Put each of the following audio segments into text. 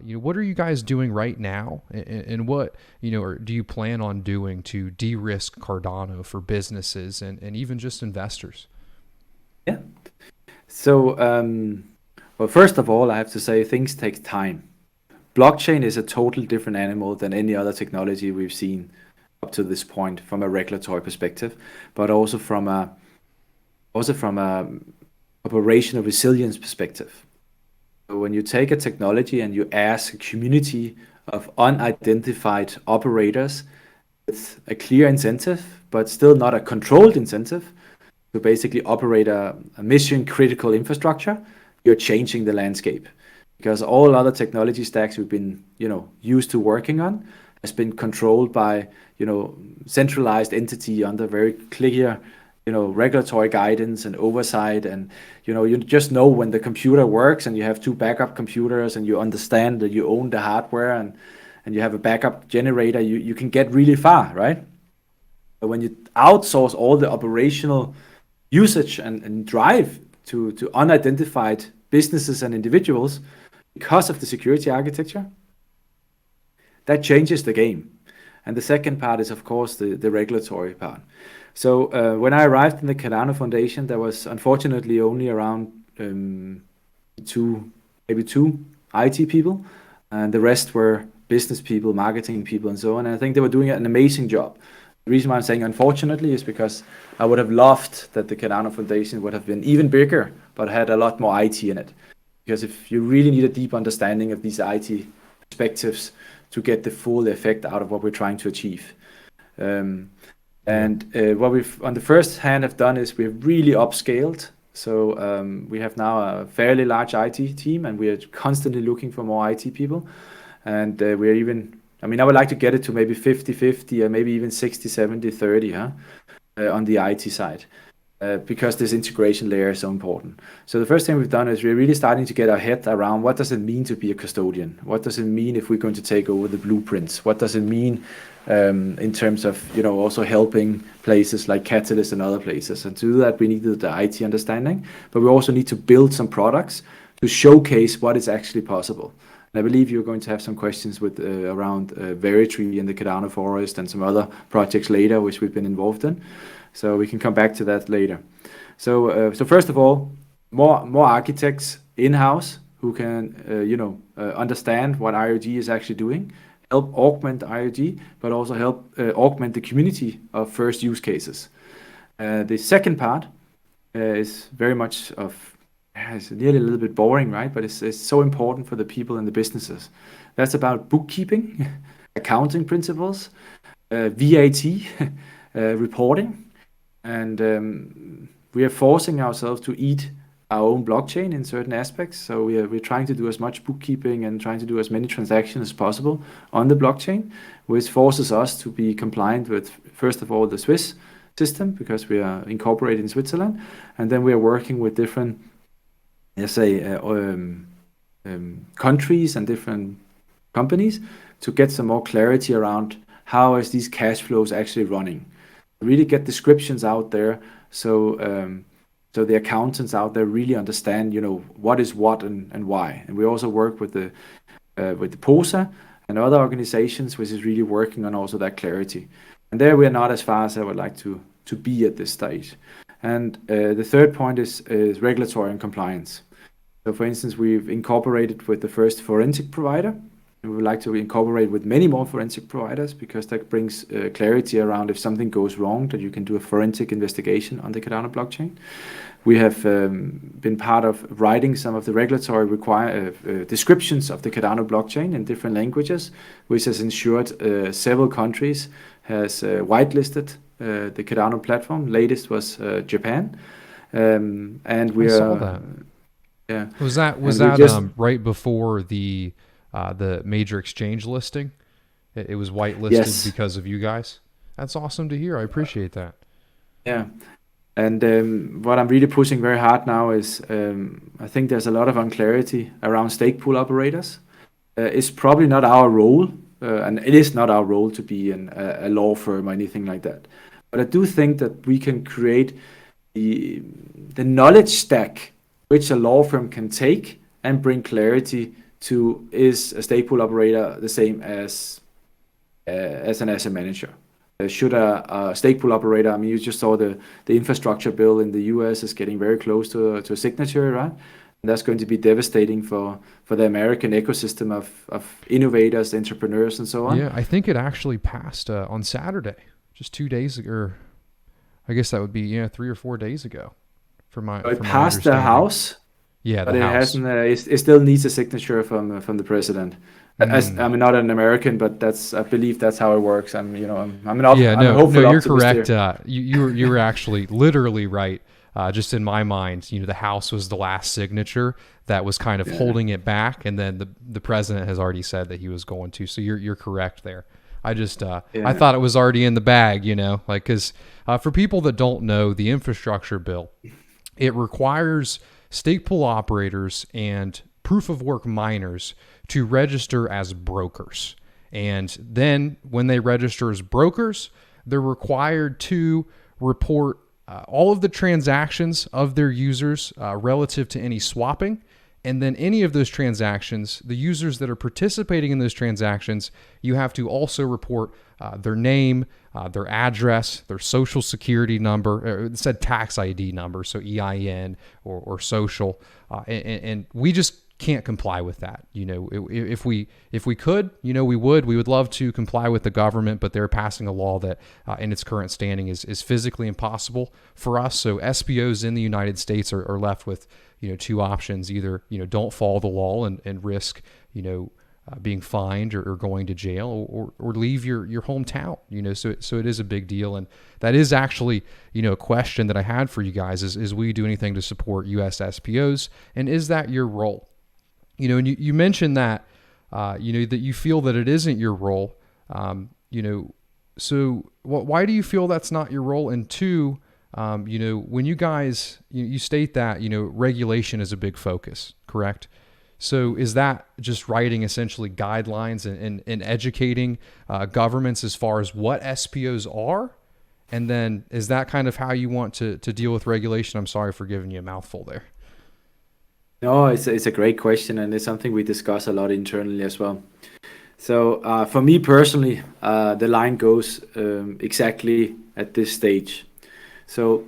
what are you guys doing right now, and what or do you plan on doing to de-risk Cardano for businesses and even just investors? Yeah. So, well, first of all, I have to say things take time. Blockchain is a total different animal than any other technology we've seen up to this point from a regulatory perspective, but also from a operational resilience perspective. So when you take a technology and you ask a community of unidentified operators with a clear incentive, but still not a controlled incentive, to basically operate a mission critical infrastructure, you're changing the landscape. Because all other technology stacks we've been, used to working on has been controlled by, centralized entity under very clear, regulatory guidance and oversight. And, you just know when the computer works and you have two backup computers and you understand that you own the hardware and you have a backup generator, you can get really far, right? But when you outsource all the operational usage and drive to unidentified businesses and individuals because of the security architecture, that changes the game. And the second part is, of course, the regulatory part. So when I arrived in the Cardano Foundation, there was unfortunately only around maybe two IT people, and the rest were business people, marketing people, and so on. And I think they were doing an amazing job. The reason why I'm saying unfortunately is because I would have loved that the Cardano Foundation would have been even bigger, but had a lot more IT in it. Because if you really need a deep understanding of these IT perspectives to get the full effect out of what we're trying to achieve. And what we've on the first hand have done is we've really upscaled. So we have now a fairly large IT team, and we are constantly looking for more IT people. And we're even, I mean, I would like to get it to maybe 50-50 or maybe even 60-70-30 on the IT side. Because this integration layer is so important. So the first thing we've done is we're really starting to get our head around what does it mean to be a custodian? What does it mean if we're going to take over the blueprints? What does it mean in terms of also helping places like Catalyst and other places? And to do that, we needed the IT understanding, but we also need to build some products to showcase what is actually possible. And I believe you're going to have some questions with around Veritree and the Cardano Forest and some other projects later, which we've been involved in. So we can come back to that later. So first of all, more architects in-house who can understand what IoT is actually doing, help augment IoT, but also help augment the community of first use cases. The second part is very much of it's nearly a little bit boring, right? But it's so important for the people and the businesses. That's about bookkeeping, accounting principles, VAT, reporting. And we are forcing ourselves to eat our own blockchain in certain aspects. So we're trying to do as much bookkeeping and trying to do as many transactions as possible on the blockchain, which forces us to be compliant with, first of all, the Swiss system, because we are incorporated in Switzerland. And then we are working with different, let's say, countries and different companies to get some more clarity around how is these cash flows actually running. Really get descriptions out there, so the accountants out there really understand, what is what and why. And we also work with the POSA and other organizations, which is really working on also that clarity. And there we are not as far as I would like to be at this stage. And the third point is regulatory and compliance. So, for instance, we've incorporated with the first forensic provider. We would like to incorporate with many more forensic providers, because that brings clarity around if something goes wrong, that you can do a forensic investigation on the Cardano blockchain. We have been part of writing some of the regulatory descriptions of the Cardano blockchain in different languages, which has ensured several countries has whitelisted the Cardano platform. Latest was Japan. And we saw that. Yeah. Was that right before the major exchange listing? It was whitelisted Yes. because of you guys. That's awesome to hear. I appreciate that. Yeah. And what I'm really pushing very hard now is I think there's a lot of unclarity around Stakepool operators. It's probably not our role, and it is not our role to be a law firm or anything like that. But I do think that we can create the knowledge stack which a law firm can take and bring clarity to is a Stakepool operator the same as an asset manager? Should a Stakepool operator, I mean, you just saw the infrastructure bill in the US is getting very close to a signature, right? And that's going to be devastating for the American ecosystem of innovators, entrepreneurs, and so on. Yeah, I think it actually passed on Saturday, just 2 days ago. Or I guess that would be 3 or 4 days ago. It passed the House. Yeah, but the it House. hasn't. It still needs a signature from the president. I'm not an American, but I believe that's how it works. I'm a hopeful you're optimist correct. You were actually literally right. Just in my mind, the House was the last signature that was kind of holding it back, and then the president has already said that he was going to. So you're correct there. I just I thought it was already in the bag, because for people that don't know, the infrastructure bill, it requires Stakepool operators and proof of work miners to register as brokers. And then when they register as brokers, they're required to report all of the transactions of their users relative to any swapping. And then any of those transactions, the users that are participating in those transactions, you have to also report their name, their address, their social security number, it said tax ID number, so EIN or social. And we just can't comply with that. If we could, we would love to comply with the government, but they're passing a law that in its current standing is physically impossible for us. So SPOs in the United States are left with two options: either don't follow the law and risk being fined or going to jail, or leave your hometown. So it is a big deal, and that is actually a question that I had for you guys: is we do anything to support U.S. SPOs, and is that your role? And you mentioned that that you feel that it isn't your role. So why do you feel that's not your role? And two, when you guys you state that regulation is a big focus, correct? So is that just writing essentially guidelines and educating governments as far as what SPOs are? And then is that kind of how you want to deal with regulation? I'm sorry for giving you a mouthful there. No, it's a great question, and it's something we discuss a lot internally as well. So for me personally, the line goes exactly at this stage. So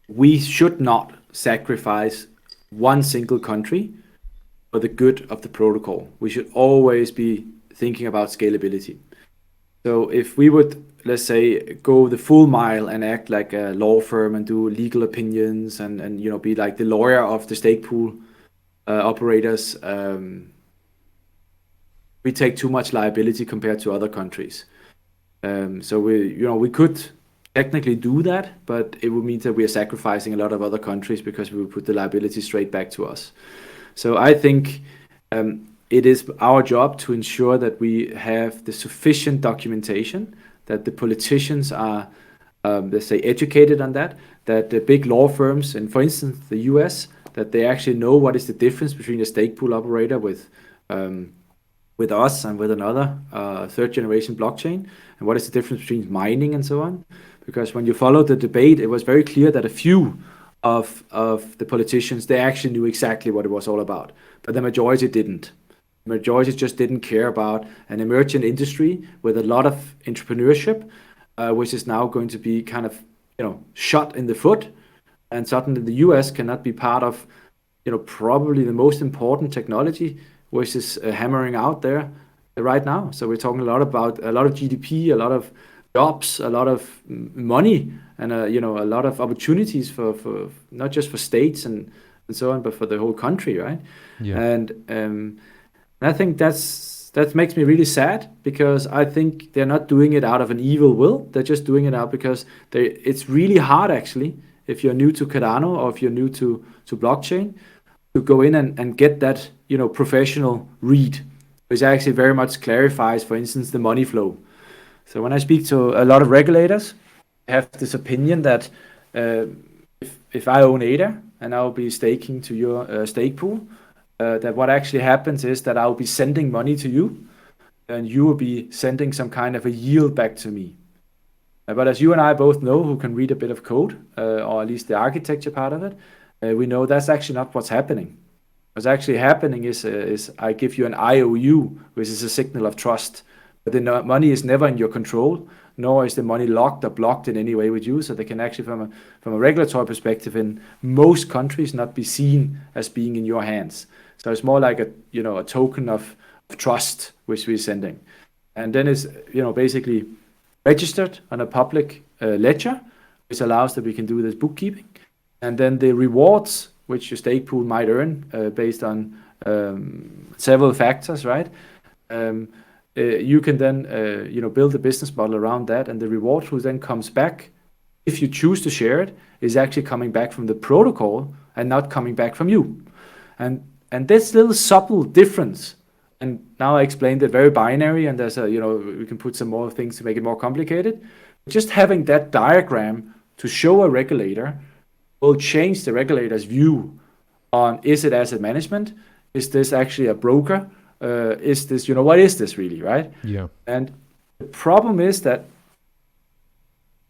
we should not sacrifice one single country for the good of the protocol. We should always be thinking about scalability. So if we would, let's say, go the full mile and act like a law firm and do legal opinions and be like the lawyer of the Stakepool operators, we take too much liability compared to other countries. So we could technically do that, but it would mean that we are sacrificing a lot of other countries because we would put the liability straight back to us. So I think it is our job to ensure that we have the sufficient documentation, that the politicians are, let's say, educated on that the big law firms, and for instance, the US, that they actually know what is the difference between a Stakepool operator with us and with another third generation blockchain, and what is the difference between mining and so on. Because when you follow the debate, it was very clear that a few of the politicians, they actually knew exactly what it was all about, but the majority didn't. The majority just didn't care about an emerging industry with a lot of entrepreneurship, which is now going to be kind of shot in the foot, and suddenly the US cannot be part of probably the most important technology which is hammering out there right now. So we're talking a lot about a lot of GDP, a lot of jobs, a lot of money, and a lot of opportunities for not just for states and so on, but for the whole country, right? Yeah. And I think that makes me really sad, because I think they're not doing it out of an evil will. They're just doing it out because it's really hard, actually, if you're new to Cardano or if you're new to blockchain, to go in and get that professional read, which actually very much clarifies, for instance, the money flow. So when I speak to a lot of regulators, I have this opinion that if I own ADA and I'll be staking to your Stakepool, that what actually happens is that I'll be sending money to you, and you will be sending some kind of a yield back to me. But as you and I both know, who can read a bit of code, or at least the architecture part of it, we know that's actually not what's happening. what's actually happening is I give you an IOU, which is a signal of trust, but the money is never in your control, nor is the money locked or blocked in any way with you. So they can actually, from a regulatory perspective, in most countries, not be seen as being in your hands. So it's more like a token of trust which we're sending, and then it's basically registered on a public ledger, which allows that we can do this bookkeeping, and then the rewards which your stake pool might earn based on several factors, right? You can then build a business model around that, and the reward who then comes back, if you choose to share it, is actually coming back from the protocol and not coming back from you. And this little subtle difference, and now I explained it very binary, and there's we can put some more things to make it more complicated. Just having that diagram to show a regulator will change the regulator's view on, is it asset management? Is this actually a broker? Is this, what is this really, right? Yeah. And the problem is that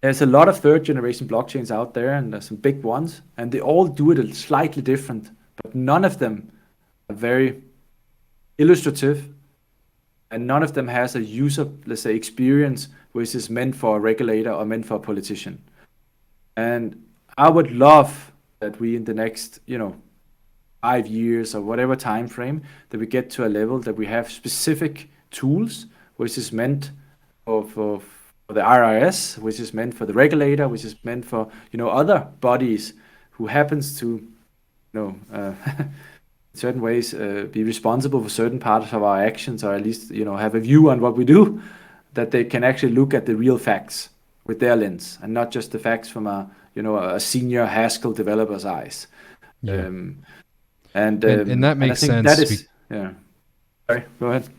there's a lot of third generation blockchains out there, and there's some big ones, and they all do it slightly different, but none of them are very illustrative, and none of them has a user, let's say, experience which is meant for a regulator or meant for a politician. And I would love that we, in the next 5 years or whatever time frame, that we get to a level that we have specific tools which is meant for the RRS, which is meant for the regulator, which is meant for other bodies who happens to in certain ways be responsible for certain parts of our actions, or at least have a view on what we do, that they can actually look at the real facts with their lens and not just the facts from a senior Haskell developer's eyes. Yeah. And that makes sense. That is, yeah. Sorry, go ahead.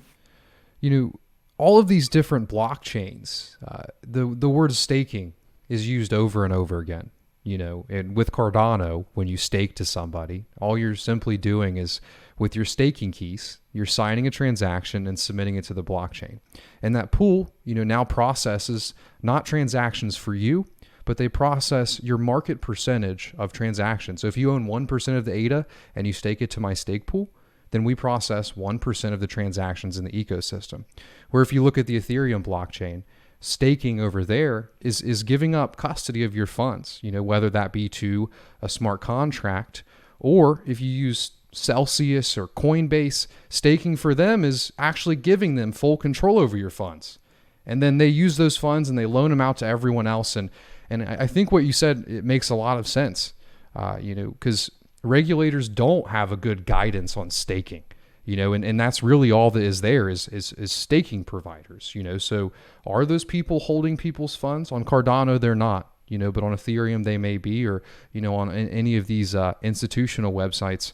All of these different blockchains, the word staking is used over and over again. And with Cardano, when you stake to somebody, all you're simply doing is, with your staking keys, you're signing a transaction and submitting it to the blockchain. And that pool, now processes not transactions for you, but they process your market percentage of transactions. So if you own 1% of the ADA and you stake it to my stake pool, then we process 1% of the transactions in the ecosystem. Where if you look at the Ethereum blockchain, staking over there is giving up custody of your funds, whether that be to a smart contract, or if you use Celsius or Coinbase, staking for them is actually giving them full control over your funds. And then they use those funds and they loan them out to everyone else. And I think what you said, it makes a lot of sense, because regulators don't have a good guidance on staking, and that's really all that is there is staking providers, So are those people holding people's funds? On Cardano, they're not, but on Ethereum, they may be, or, on any of these institutional websites,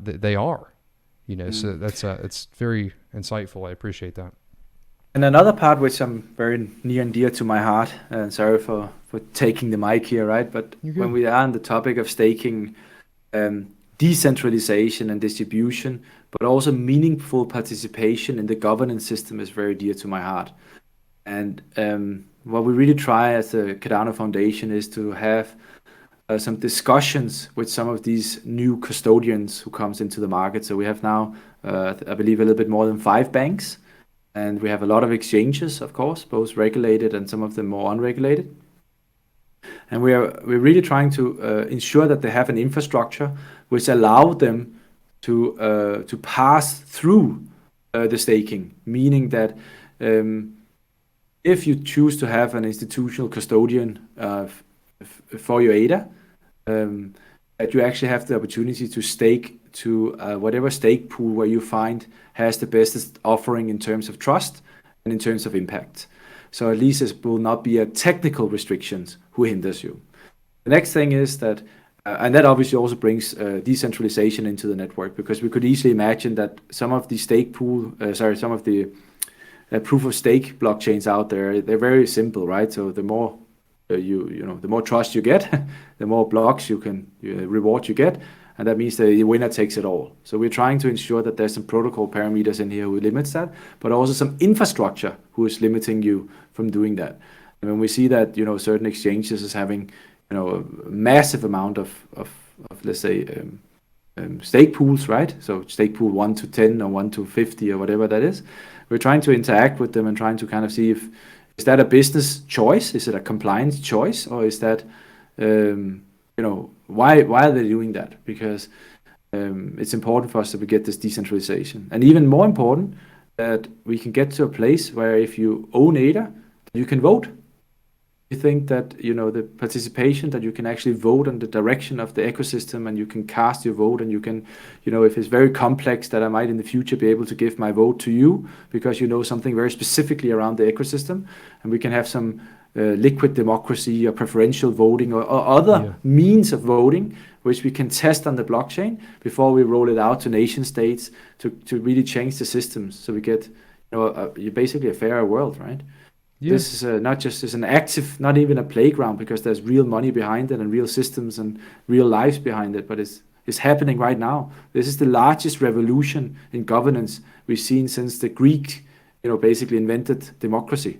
they are, so it's very insightful. I appreciate that. And another part which I'm very near and dear to my heart, and sorry for taking the mic here, right? But when we are on the topic of staking, decentralization and distribution, but also meaningful participation in the governance system is very dear to my heart. And what we really try as the Cardano Foundation is to have some discussions with some of these new custodians who comes into the market. So we have now, I believe, a little bit more than 5 banks. And we have a lot of exchanges, of course, both regulated and some of them more unregulated. And we're really trying to ensure that they have an infrastructure which allow them to pass through the staking, meaning that if you choose to have an institutional custodian for your ADA, that you actually have the opportunity to stake to whatever stake pool where you find has the best offering in terms of trust and in terms of impact. So at least it will not be a technical restrictions who hinders you. The next thing is that, and that obviously also brings decentralization into the network, because we could easily imagine that some of the some of the proof of stake blockchains out there, they're very simple, right? So the more the more trust you get, the more blocks reward you get, and that means the winner takes it all. So we're trying to ensure that there's some protocol parameters in here who limits that, but also some infrastructure who is limiting you from doing that. And when we see that certain exchanges is having a massive amount of let's say stake pools, right? So stake pool 1 to 10 or 1 to 50 or whatever that is. We're trying to interact with them and trying to kind of see if is that a business choice, is it a compliance choice, or is that why are they doing that? Because it's important for us that we get this decentralization, and even more important that we can get to a place where if you own ADA, you can vote. We think that the participation, that you can actually vote on the direction of the ecosystem, and you can cast your vote, and you can, if it's very complex, that I might in the future be able to give my vote to you because you know something very specifically around the ecosystem, and we can have some liquid democracy or preferential voting or other means of voting which we can test on the blockchain before we roll it out to nation states to really change the systems, so we get basically a fairer world, right? Yeah. This is not just as an active, not even a playground, because there's real money behind it and real systems and real lives behind it, but it's happening right now. This is the largest revolution in governance we've seen since the Greek basically invented democracy.